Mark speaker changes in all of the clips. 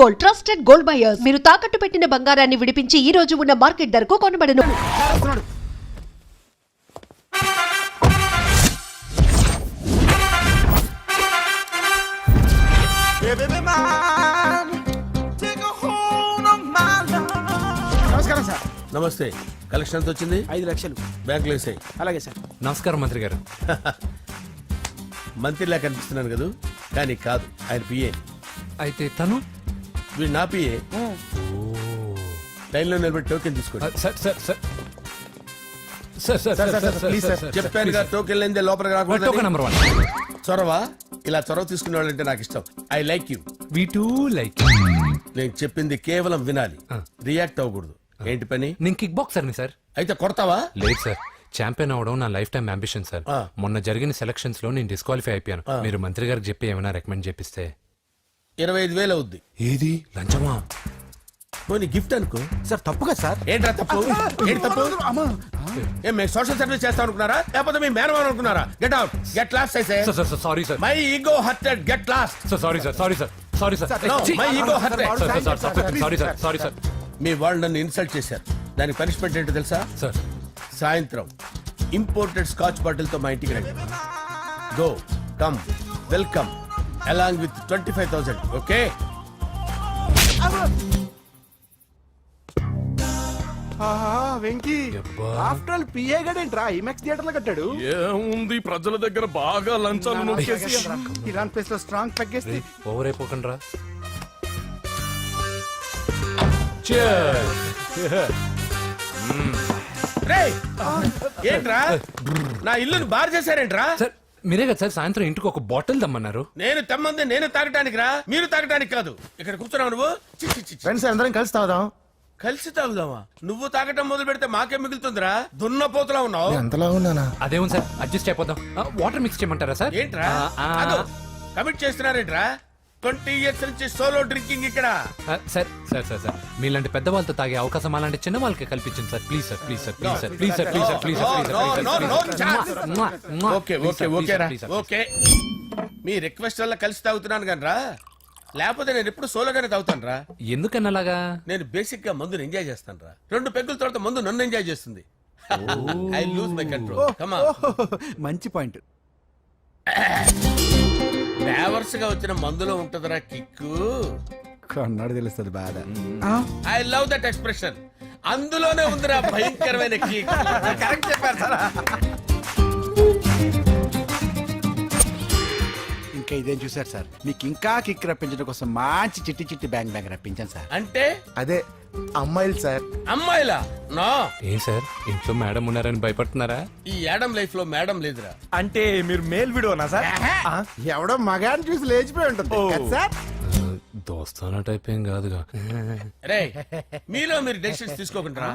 Speaker 1: Gold, trusted gold buyers. మీరు తాకట్టు పెట్టిన బంగారాన్ని విడిపించి ఈ రోజు ఉన్న మార్కెట్ ధరకు కొనబడను.
Speaker 2: నమస్కారం సార్.
Speaker 3: నమస్తే. కలెక్షన్ ఎంత వచ్చింది?
Speaker 2: 5 లక్షలు.
Speaker 3: బ్యాంకులో వేసాయి.
Speaker 2: అలాగే సార్.
Speaker 4: నమస్కారం మంత్రి గారు.
Speaker 3: మంత్రిలా కనిపిస్తున్నాను కదా, కానీ కాదు, ఆయన పిఏ.
Speaker 4: అయితే తను
Speaker 3: వీడు నా పిఏ. లైన్లో నిలబెట్టి టోకెన్ తీసుకోండి.
Speaker 4: Sir sir sir
Speaker 2: please sir.
Speaker 3: చెప్పానుగా, టోకెన్ లేనిదే లోపలికి
Speaker 4: టోకెన్
Speaker 3: రాకూడదు.
Speaker 4: నెంబర్ 1.
Speaker 3: చొరవ, ఇలా చొరవ తీసుకునే వాళ్ళంటే నాకు ఇష్టం. I like you.
Speaker 4: We two like.
Speaker 3: నేను చెప్పింది కేవలం వినాలి, రియాక్ట్ అవ్వకూడదు. ఏంటి పని?
Speaker 4: నేను కిక్ బాక్సర్ని సార్.
Speaker 3: అయితే కొడతావా?
Speaker 4: లేదు సార్, ఛాంపియన్ అవడం నా లైఫ్ టైం అంబిషన్ సార్. మొన్న జరిగిన సెలక్షన్స్ లో నేను డిస్క్వాలిఫై అయిపోయాను. మీరు మంత్రి గారికి చెప్పి ఏమైనా రికమెండ్ చేపిస్తే.
Speaker 3: 25,000 అవుద్ది.
Speaker 4: ఏది లంచమా?
Speaker 3: పోనీ గిఫ్ట్ అనుకో.
Speaker 2: సార్ తప్పుగా సార్.
Speaker 3: ఏంట్రా తప్పు? ఏంటి తప్పు? ఏం మేము సోషల్ సర్వీస్ చేస్తాం అనుకున్నారా, లేకపోతే మీ మేనమాన్ అనుకున్నారా? Get out, get lost. అయితే
Speaker 4: sorry sir.
Speaker 3: My ego hurted, get lost.
Speaker 4: Sorry sir, sorry sir, sorry sir.
Speaker 3: My ego hurted.
Speaker 4: Sorry sir, sorry sir.
Speaker 3: మీ వాళ్ళు నన్ను ఇన్సల్ట్ చేశారు. దానికి పనిష్మెంట్ ఏంటో తెలుసా?
Speaker 4: సార్
Speaker 3: సాయంత్రం ఇంపోర్టెడ్ స్కాచ్ బాటిల్ తో మా ఇంటికి రండి. Go, come, welcome along with 25,000. Okay?
Speaker 2: Venky after all PA గడేంట్రా ఇమెక్స్ థియేటర్ లో కట్టాడు.
Speaker 5: ఏముంది, ప్రజల దగ్గర బాగా లంచాలు నొక్కేసి
Speaker 2: ఇరాన్ ప్లేస్ లో స్ట్రాంగ్ తగ్గేస్తే
Speaker 4: ఓవర్ అయిపోకండి రా.
Speaker 3: రేయ్, ఏంట్రా నా ఇల్లుని బార్ చేశారేంట్రా?
Speaker 4: సార్ మీరే కదా సార్ సాయంత్రం ఇంటికి ఒక బాటిల్ దమ్మన్నారు.
Speaker 3: నేను తెమ్మంది నేను తాగటానికి రా, మీరు తాగటానికి కాదు. ఇక్కడ కూర్చున్నావు నువ్వు. చి, చి, చి, చి.
Speaker 2: ఫ్రెండ్స్ అందరం కలిసి తాగుదాం.
Speaker 3: కలిసి తాగుదామా? నువ్వు తాగటం మొదలు పెడితే మాకే మిగులుతుందిరా. దున్నపోతులా ఉన్నావు.
Speaker 2: ఎంతలా ఉన్నానా?
Speaker 4: అదేమో సార్, అడ్జస్ట్ అయిపోదాం. వాటర్ మిక్స్ చేయమంటారా సార్?
Speaker 3: ఏంట్రా కమిట్ చేస్తున్నారేంట్రా? 20 years నుంచి సోలో డ్రింకింగ్ ఇక్కడ.
Speaker 4: సార్ సార్ సార్ సార్ మీలాంటి పెద్ద వాళ్ళతో తాగే అవకాశం అలాంటి చిన్న వాళ్ళకి కల్పించండి sir. Please sir, please sir, please sir, please sir, please sir, please sir,
Speaker 3: okay okay okay రా, ఓకే. మీ రిక్వెస్ట్ వల్ల కలిసి తాగుతున్నాను కానీ రా, లేకపోతే నేను ఎప్పుడు సోలోగానే తాగుతాను రా.
Speaker 4: ఎందుకన్నా అలాగా?
Speaker 3: నేను బేసిక్ గా మందుని ఎంజాయ్ చేస్తాను రా. 2 పెగ్గుల తర్వాత మందు నన్ను ఎంజాయ్ చేస్తుంది. I lose my control. Come on.
Speaker 2: మంచి పాయింట్.
Speaker 3: ఫ్లేవర్స్ గా వచ్చిన మందులో ఉంటదరా కిక్కు.
Speaker 2: కన్నాడు తెలుస్తుంది బాధ.
Speaker 3: I love that expression. అందులోనే ఉందిరా భయంకరమైన కిక్. కరెక్ట్ చెప్పారు సార్.
Speaker 2: ఇంకా ఇదేం చూసారు సార్, మీకు ఇంకా కిక్ రప్పించడం కోసం మంచి చిట్టి చిట్టి బ్యాంగ్ బ్యాంగ్ రప్పించాను సార్.
Speaker 3: అంటే
Speaker 2: అదే అమ్మాయిలు సార్.
Speaker 3: అమ్మాయిలా? నా
Speaker 4: ఏం సార్ ఇంట్లో మేడం ఉన్నారని భయపడుతున్నారా?
Speaker 3: ఈ యాడమ్ లైఫ్ లో మేడం లేదురా.
Speaker 5: అంటే మీరు మేల్ వీడియోనా సార్?
Speaker 2: ఎవడో మగాన్ని చూసి లేచిపోయి ఉంటుంది కదా సార్.
Speaker 4: దోస్తానా టైప్ ఏం కాదుగా.
Speaker 3: రే, మీలో మీరు డెసిషన్స్ తీసుకోకుండా.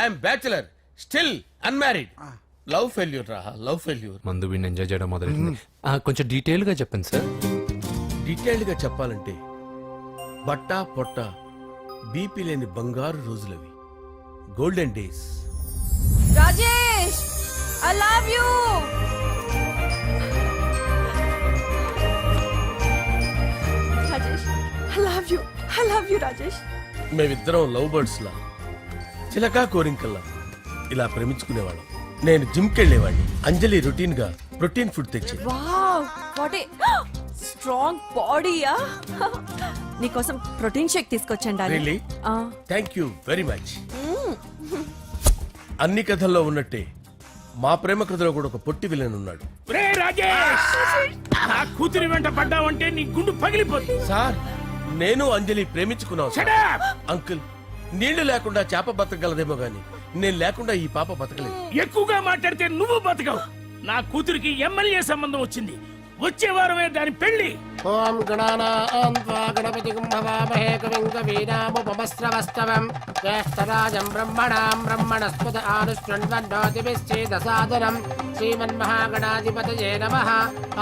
Speaker 3: I'm bachelor, still unmarried. Love failure రా, లవ్ ఫెయిల్యూర్.
Speaker 4: మందు వీడిని ఎంజాయ్ చేయడం మొదలైంది. కొంచెం డీటెయిల్ గా చెప్పండి సార్.
Speaker 3: డీటెయిల్డ్ గా చెప్పాలంటే బట్టా పొట్ట బీపీ లేని బంగారు రోజులవి, golden days.
Speaker 6: Rajesh, I love you. Rajesh, I love you. I love you, Rajesh.
Speaker 3: మేమిద్దరం లవ్ బర్డ్స్ లా, చిలకా కోరింకల్లా ఇలా ప్రేమించుకునేవాళ్ళం. నేను జిమ్కి వెళ్ళేవాడిని. అంజలి రొటీన్ గా ప్రోటీన్ ఫుడ్ తెచ్చి.
Speaker 6: వావ్, వాట్ ఏ స్ట్రాంగ్ బాడీయా. నీకోసం ప్రోటీన్ షేక్ తీసుకొచ్చండి.
Speaker 3: Really? Thank you very much. అన్ని కథల్లో ఉన్నట్టే మా ప్రేమ కథలో కూడా ఒక పొట్టి విలన్ ఉన్నాడు.
Speaker 5: కూతురి వెంట పడ్డావంటే నీ గుండు పగిలిపోతుంది.
Speaker 3: సార్, నేను అంజలి ప్రేమించుకున్నాను. అంకుల్, నీళ్లు లేకుండా చేప బతకగలదేమో గాని నేను లేకుండా ఈ పాప బతకలేదు.
Speaker 5: ఎక్కువగా మాట్లాడితే నువ్వు బతకవు. నా కూతురికి ఎమ్మెల్యే సంబంధం వచ్చింది. వచ్చే వారమే దాని పెళ్లి.
Speaker 7: ఓం గణానాం త్వా గణపతిం భవామహే కవిం కవీనాముపమస్రవస్తవం జ్యేష్ఠరాజం బ్రహ్మణాం బ్రహ్మణస్పద ఆనుష్ణ్వన్నోతిభిశ్చేదసాదనం శ్రీమన్మహాగణాధిపతయే నమః.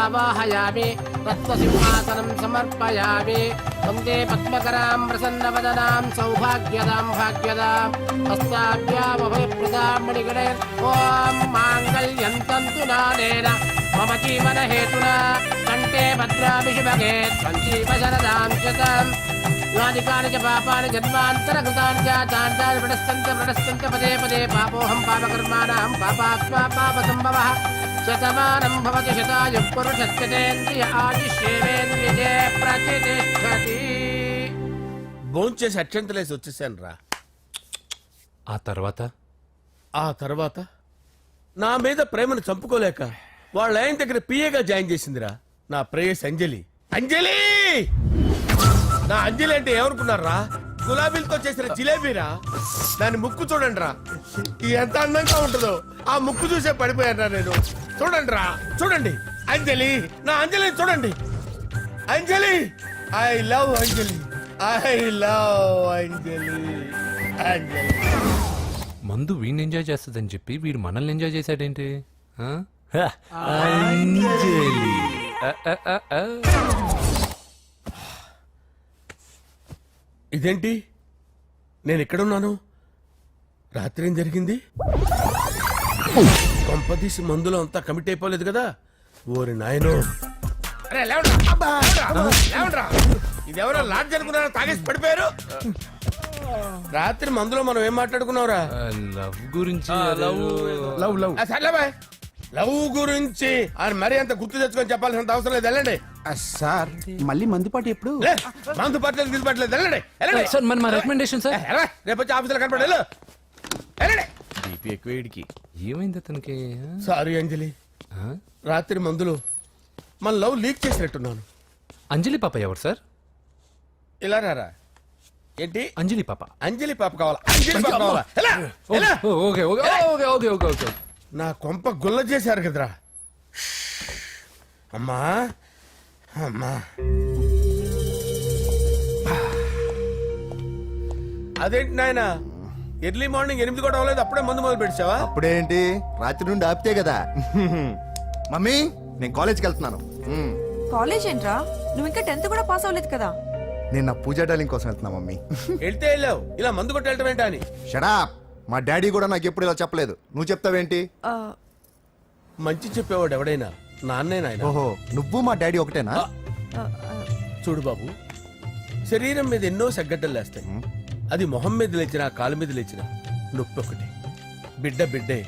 Speaker 7: ఆవాహయామి తత్వసింహాసనం సమర్పయామి. వందే పద్మకరాం ప్రసన్నవదనాం సౌభాగ్యదాం భాగ్యదాం హస్తాభ్యామభయప్రదాం మణిగణైర్. ఓం మాంగళ్యం తంతు నానేన మమ జీవన హేతునా కంటే భద్రాభి శుభగే సంజీవ శరదాం శతం. యాదికాని చ పాపాని జన్మాంతరకృతాని చ తాని ప్రదస్తంత పదే పదే పాపోహం పాపకర్మాణం పాపాత్మా పాపసంభవః శతమానం భవతి శతాయు పురుషస్యేంద్రియ ఆదిశేవేంద్రియే ప్రతిష్టతి.
Speaker 3: భోంచేసి అక్షంతలేసి వచ్చేసాను రా.
Speaker 4: ఆ
Speaker 3: తర్వాత నా మీద ప్రేమను చంపుకోలేక వాళ్ళ ఆయన దగ్గర పిఏగా జాయిన్ చేసిందిరా నా ప్రేయస్ అంజలి. అంజలి నా అంజలి అంటే ఏమనుకున్నారా? గులాబీలతో చేసిన జిలేబీరా. దాని ముక్కు చూడండి రా, ఎంత అందంగా ఉంటుందో. ఆ ముక్కు చూసే పడిపోయారా నేను. చూడండి రా, చూడండి అంజలి, నా అంజలిని చూడండి. Anjali, I love Anjali, I love Anjali. Anjali
Speaker 4: మందు వీడిని ఎంజాయ్ చేస్తుందని చెప్పి వీడు మనల్ని ఎంజాయ్ చేశాడేంటి? ఆ? అంజలి.
Speaker 3: ఇదేంటి, నేను ఎక్కడున్నాను? రాత్రి ఏం జరిగింది? కొంపదీసి మందులో అంతా కమిట్ అయిపోలేదు కదా? ఓరి నాయనో. అరే, లేవండ్రా. లేవండ్రా. ఇదెవరో లాడ్జ్ అనుకున్నారా? తాగేసి పడిపోయారు. రాత్రి మందులో మనం ఏం మాట్లాడుకున్నావురా?
Speaker 4: లవ్ గురించి.
Speaker 3: సర్లే బాయ్, లవ్ గురించి ఆయన మరీ అంత గుర్తు తెచ్చుకొని చెప్పాల్సినంత అవసరం లేదు. వెళ్ళండి.
Speaker 2: సార్ మళ్ళీ మందుపాటి ఎప్పుడు?
Speaker 3: లే, మందు పట్టలేదు, గిల్లు పట్టలేదు. వెళ్ళండి, వెళ్ళండి.
Speaker 4: సార్ మన రికమెండేషన్ సార్.
Speaker 3: రేపు వచ్చి ఆఫీసులో కనపడి వెళ్ళు. వెళ్ళండి. బీపీ ఎక్కువ వీడికి.
Speaker 4: ఏమైంది అతనికి?
Speaker 3: సారీ అంజలి,
Speaker 4: ఆ?
Speaker 3: రాత్రి మందులో మన లవ్ లీక్ చేసినట్టున్నాను.
Speaker 4: అంజలి పాప ఎవరు సార్?
Speaker 3: ఇలా రారా. ఏంటి?
Speaker 4: అంజలి పాప.
Speaker 3: అంజలి పాప కావాలా? అంజలి పాప కావాలా? ఎలా? ఎలా?
Speaker 4: Okay okay okay okay okay okay.
Speaker 3: నా కొంప గుల్ల చేశారు కదరా. అమ్మా అమ్మా, అదేంటి నాయన, ఎర్లీ మార్నింగ్ 8 కూడా అవ్వలేదు, అప్పుడే మందు మొదలు పెడిచావా?
Speaker 8: అప్పుడేంటి, రాత్రి నుండి ఆపితే కదా. మమ్మీ, నేను కాలేజ్కి వెళ్తున్నాను.
Speaker 6: కాలేజ్ ఏంట్రా, నువ్వు ఇంకా 10th కూడా పాస్ అవ్వలేదు కదా.
Speaker 8: నేను నా పూజా డాలింగ్ కోసం వెళ్తున్నా మమ్మీ.
Speaker 3: వెళ్తే వెళ్ళావు, ఇలా మందు కొట్టి వెళ్ళటం ఏంటా అని.
Speaker 8: షడా, మా డాడీ కూడా నాకు ఎప్పుడు ఇలా చెప్పలేదు. నువ్వు చెప్తావేంటి?
Speaker 6: ఆ,
Speaker 3: మంచి చెప్పేవాడు ఎవడైనా నాన్నే నాయన.
Speaker 8: ఓహో, నువ్వు మా డాడీ ఒకటేనా?
Speaker 6: ఆ, ఆ,
Speaker 3: చూడు బాబు, శరీరం మీద ఎన్నో సగ్గడ్డలు లేస్తాయి. అది మొహం మీద లేచినా కాలు మీద లేచినా నొప్పి ఒకటి. బిడ్డ బిడ్డే,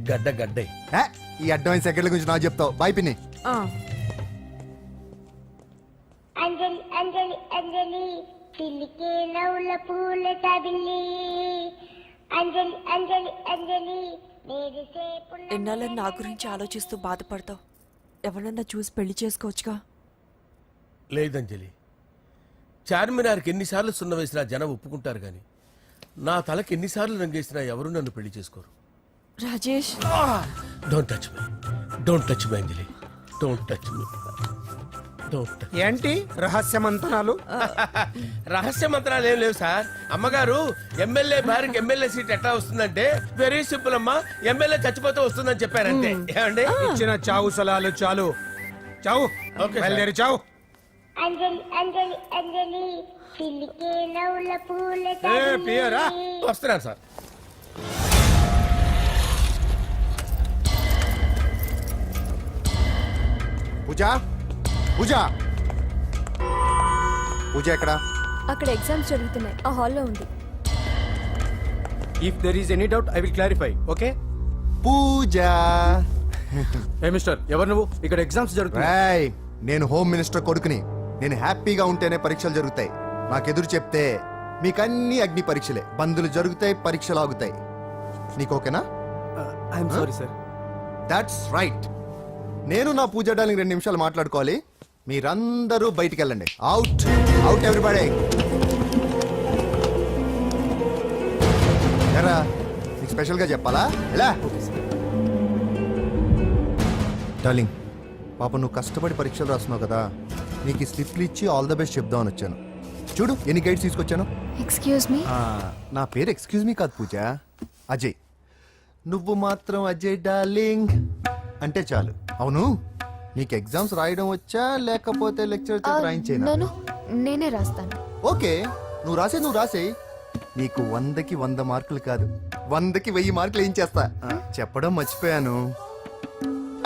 Speaker 3: గడ్డ గడ్డే.
Speaker 8: ఏ, ఈ అడ్వాన్స్ సెకండ్ల గురించి నాకు చెప్తావు. బాయ్ పిన్ని.
Speaker 6: ఆ.
Speaker 9: అంజలి అంజలి అంజలి పిల్లికే నవ్వుల పూల తబిల్లి అంజలి అంజలి అంజలి నేరిసే
Speaker 6: ఎన్నాళ్ళ నా గురించి ఆలోచిస్తూ బాధపడతావు. ఎవరన్నా చూసి పెళ్లి చేసుకోవచ్చుగా.
Speaker 3: లేదంజలి, చార్మినార్కి ఎన్నిసార్లు సున్న వేసినా జనం ఒప్పుకుంటారు గాని నా తలకి ఎన్నిసార్లు రంగేసినా ఎవరు నన్ను పెళ్లి చేసుకోరు.
Speaker 6: Rajesh,
Speaker 3: don't touch me, don't touch me Anjali, don't touch me, don't touch.
Speaker 10: ఏంటి రహస్య మంతనాలు?
Speaker 3: రహస్య మంత్రాలు ఏం లేవు సార్. అమ్మగారు ఎమ్మెల్యే భార్యకి ఎమ్మెల్యే సీట్ ఎట్లా వస్తుందంటే వెరీ సింపుల్ అమ్మా, ఎమ్మెల్యే చచ్చిపోతే వస్తుందని చెప్పారంటే. ఏమండి?
Speaker 10: ఇచ్చిన చావు సలాలు చాలు. చావు.
Speaker 3: Okay sir.
Speaker 10: బయలుదేరి చావు.
Speaker 9: అంజలి అంజలి అంజలి పిల్లికే నవ్వుల పూల
Speaker 10: పియరా?
Speaker 9: తబిల్లి
Speaker 3: వస్తున్నాను సార్.
Speaker 8: పూజ, పూజ, పూజ ఎక్కడ?
Speaker 9: అక్కడ ఎగ్జామ్స్ జరుగుతున్నాయి, ఆ హాల్లో ఉంది.
Speaker 10: If there is any doubt I will clarify. Okay.
Speaker 8: Pooja.
Speaker 10: ఏ మిస్టర్, ఎవరు నువ్వు? ఇక్కడ ఎగ్జామ్స్ జరుగుతున్నాయి.
Speaker 8: రాయ్, నేను హోమ్ మినిస్టర్ కొడుకుని. నేను హ్యాపీగా ఉంటేనే పరీక్షలు జరుగుతాయి. నాకెదురు చెప్తే మీకన్నీ అగ్ని పరీక్షలే. బందులు జరుగుతాయి, పరీక్షలు ఆగుతాయి. నీకు ఓకేనా?
Speaker 10: I'm sorry sir.
Speaker 8: That's right. నేను నా పూజ డార్లింగ్ 2 నిమిషాలు మాట్లాడుకోవాలి. మీరందరూ బయటికి వెళ్ళండి. Out, out everybody. ఎరా, నీకు స్పెషల్గా చెప్పాలా? ఎలా డార్లింగ్, పాప నువ్వు కష్టపడి పరీక్షలు రాస్తున్నావు కదా, నీకు ఈ స్లిప్లు ఇచ్చి ఆల్ ద బెస్ట్ చెప్దామని వచ్చాను. చూడు ఎన్ని గైడ్స్ తీసుకొచ్చాను.
Speaker 9: Excuse me.
Speaker 8: నా పేరు ఎక్స్క్యూజ్ మీ కాదు పూజ, అజయ్. నువ్వు మాత్రం అజయ్ డార్లింగ్ అంటే చాలు. అవును, నీకు ఎగ్జామ్స్ రాయడం వచ్చా లేకపోతే లెక్చర్ రాయించేనా?
Speaker 9: నేనే రాస్తాను.
Speaker 8: ఓకే, నువ్వు రాసేయి. నీకు 100కి 100 మార్కులు కాదు, 100కి 1000 మార్కులు ఏం చేస్తా. చెప్పడం మర్చిపోయాను,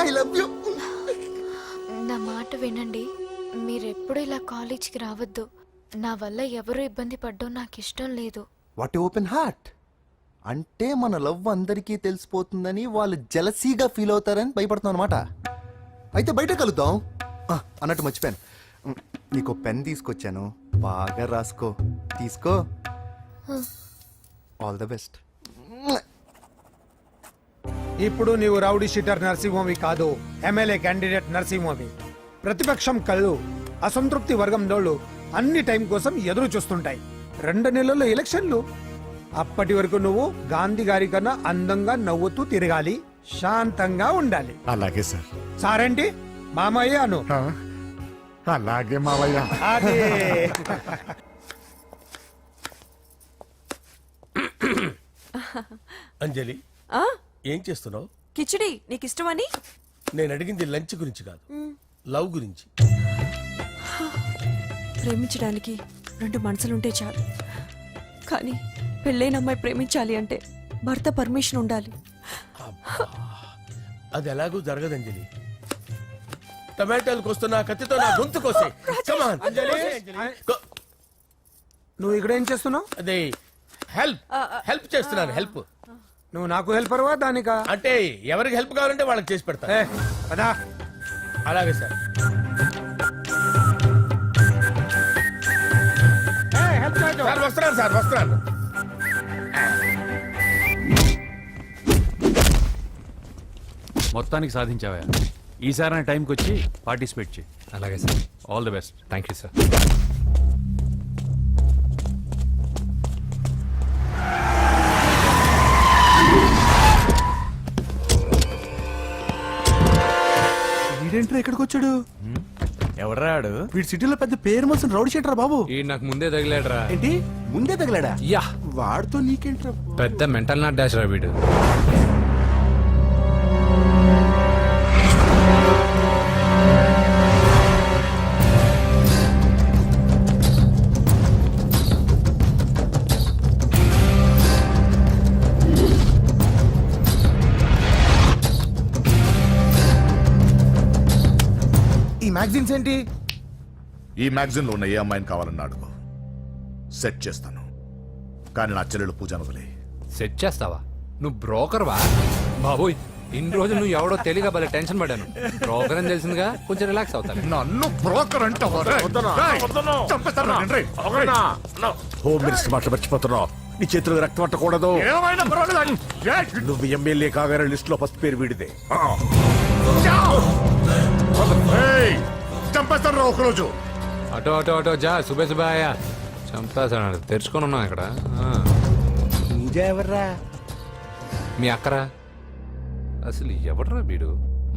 Speaker 8: ఐ లవ్ యూ.
Speaker 9: నా మాట వినండి, మీరెప్పుడు ఇలా కాలేజ్కి రావద్దు. నా వల్ల ఎవరు ఇబ్బంది పడ్డం నాకు ఇష్టం లేదు.
Speaker 8: వాట్ ఓపెన్ హార్ట్ అంటే మన లవ్ అందరికీ తెలిసిపోతుందని వాళ్ళు జలసీగా ఫీల్ అవుతారని భయపడుతున్నాం అనమాట. అయితే బయట కలుద్దాం. అన్నట్టు మర్చిపోయాను, నీకు పెన్ తీసుకొచ్చాను, బాగా రాసుకో. తీసుకో. All the best.
Speaker 11: ఇప్పుడు నీవు రౌడీ షీటర్ నరసింహవి కాదు, ఎమ్మెల్యే క్యాండిడేట్ నరసింహవి. ప్రతిపక్షం కళ్ళు అసంతృప్తి వర్గం నోళ్ళు అన్ని టైం కోసం ఎదురు చూస్తుంటాయి. 2 నెలల్లో ఎలక్షన్లు. అప్పటి వరకు నువ్వు గాంధీ గారి కన్నా అందంగా నవ్వుతూ తిరగాలి, శాంతంగా ఉండాలి.
Speaker 2: అలాగే సార్.
Speaker 11: సారేంటి మామయ్య అను.
Speaker 2: అలాగే మావయ్య.
Speaker 11: అదే.
Speaker 3: అంజలి, ఏం చేస్తున్నావు?
Speaker 6: కిచిడి నీకు ఇష్టమని.
Speaker 3: నేను అడిగింది లంచ్ గురించి కాదు, లవ్ గురించి.
Speaker 6: ప్రేమించడానికి 2 మనసులుంటే చాలు, కానీ పెళ్ళైన అమ్మాయి ప్రేమించాలి అంటే భర్త పర్మిషన్ ఉండాలి.
Speaker 3: అది ఎలాగూ జరగదు అంజలి. టమాటాలకు వస్తున్న కత్తితో నా గొంతు కోసే. Come on, అంజలి.
Speaker 11: నువ్వు ఇక్కడ ఏం చేస్తున్నావు?
Speaker 3: అదే హెల్ప్ చేస్తున్నాను. హెల్ప్
Speaker 11: నువ్వు నాకు హెల్పర్వా దానికా?
Speaker 3: అంటే ఎవరికి హెల్ప్ కావాలంటే వాళ్ళకి చేసి పెడతా.
Speaker 11: అదా
Speaker 3: అలాగే సార్. సార్ వస్తున్నాను, సార్ వస్తున్నాను.
Speaker 10: మొత్తానికి సాధించావా? ఈసారి టైంకి వచ్చి పార్టిసిపేట్ చేయి.
Speaker 4: అలాగే sir.
Speaker 10: All the best.
Speaker 4: Thank you sir.
Speaker 2: వీడేంట్రా ఇక్కడికి వచ్చాడు?
Speaker 10: ఎవడరాడు?
Speaker 2: వీడి సిటీలో పెద్ద పేరు మోసిన రౌడీ షీటర్ బాబు.
Speaker 4: ఈ నాకు ముందే తగిలాడరా.
Speaker 2: ఏంటి ముందే తగిలాడా?
Speaker 4: యా,
Speaker 2: వాడితో నీకేంట్రా?
Speaker 4: పెద్ద మెంటల్ నాట్ డాష్ రా వీడు.
Speaker 11: ఈ మ్యాగజైన్స్ ఏంటి?
Speaker 12: ఈ మ్యాగజైన్ లో ఉన్న ఏ అమ్మాయిని కావాలన్నా అడుగు, సెట్ చేస్తాను. కానీ నా చెల్లెలు పూజను వదిలే.
Speaker 4: సెట్ చేస్తావా? నువ్వు బ్రోకర్ వా? బాబోయ్, ఇన్ని రోజులు నువ్వు ఎవడో తెలియక భలే టెన్షన్ పడ్డాను. బ్రోకర్ అని తెలిసిందిగా కొంచెం రిలాక్స్ అవుతాను.
Speaker 12: నన్ను బ్రోకర్ అంటావా?
Speaker 3: హోమ్ మినిస్టర్ మాటలు మర్చిపోతున్నావు. నీ చేతులకు రక్తం పట్టకూడదు.
Speaker 12: ఏమైనా పర్వాలేదు.
Speaker 3: నువ్వు ఎమ్మెల్యే కాగానే లిస్ట్ లో ఫస్ట్ పేరు వీడిదే.
Speaker 12: చంపేస్తాను ఒకరోజు.
Speaker 4: అటో అటో అటో జా, సుబే సుబాయా. చంపేస్తాడు. తెరుచుకొని ఉన్నాం ఇక్కడ.
Speaker 2: పూజ ఎవర్రా?
Speaker 4: మీ అక్కరా? అసలు ఎవడరా వీడు?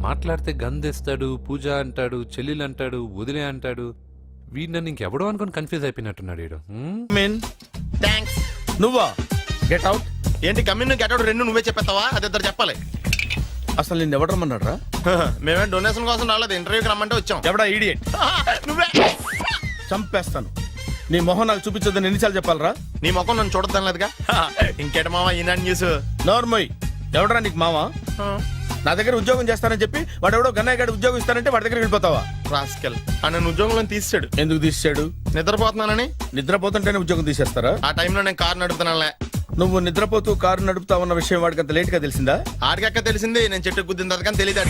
Speaker 4: మాట్లాడితే గంధేస్తాడు, పూజ అంటాడు, చెల్లెలు అంటాడు, వదిలే అంటాడు. వీడు నన్ను ఇంకెవడో అనుకుని కన్ఫ్యూజ్ అయిపోయినట్టున్నాడు వీడు.
Speaker 3: నువ్వా? Get out.
Speaker 12: ఏంటి కమ్యూన్ గెట్ అవుట్ రెండు నువ్వే చెప్పేస్తావా? అది ఇద్దరు చెప్పాలి.
Speaker 3: అసలు నిన్ను ఎవడు రమ్మన్నాడు రా?
Speaker 12: మేమే డొనేషన్ కోసం రాలేదు, ఇంటర్వ్యూకి రమ్మంటే వచ్చాం.
Speaker 3: ఎవడా ఈడియట్?
Speaker 12: నువ్వే.
Speaker 3: చంపేస్తాను. నీ మొహం నాకు చూపించొద్దని ఎన్నిసార్లు చెప్పాలరా?
Speaker 12: నీ ముఖం నన్ను చూడద్దాం లేదుగా. ఇంకేట మావా ఈనాడు న్యూస్.
Speaker 3: నోర్మోయ్, ఎవడరా నీకు మావా? నా దగ్గర ఉద్యోగం చేస్తానని చెప్పి వాడు ఎవడో గన్నయ్య గడి ఉద్యోగం ఇస్తానంటే వాడి దగ్గర వెళ్ళిపోతావా?
Speaker 12: రాస్కెల్. నన్ను ఉద్యోగంలో తీసాడు.
Speaker 3: ఎందుకు తీసాడు?
Speaker 12: నిద్రపోతున్నానని.
Speaker 3: నిద్రపోతుంటేనే ఉద్యోగం తీసేస్తారా?
Speaker 12: ఆ టైంలో నేను కారు నడుపుతున్నానులే.
Speaker 3: నువ్వు నిద్రపోతూ కారు నడుపుతా ఉన్న విషయం వాడికంత లేట్ గా తెలిసిందా?
Speaker 12: ఆడికక్క తెలిసింది, నేను చెట్టు గుద్దిన తర్వాత కానీ తెలియదు.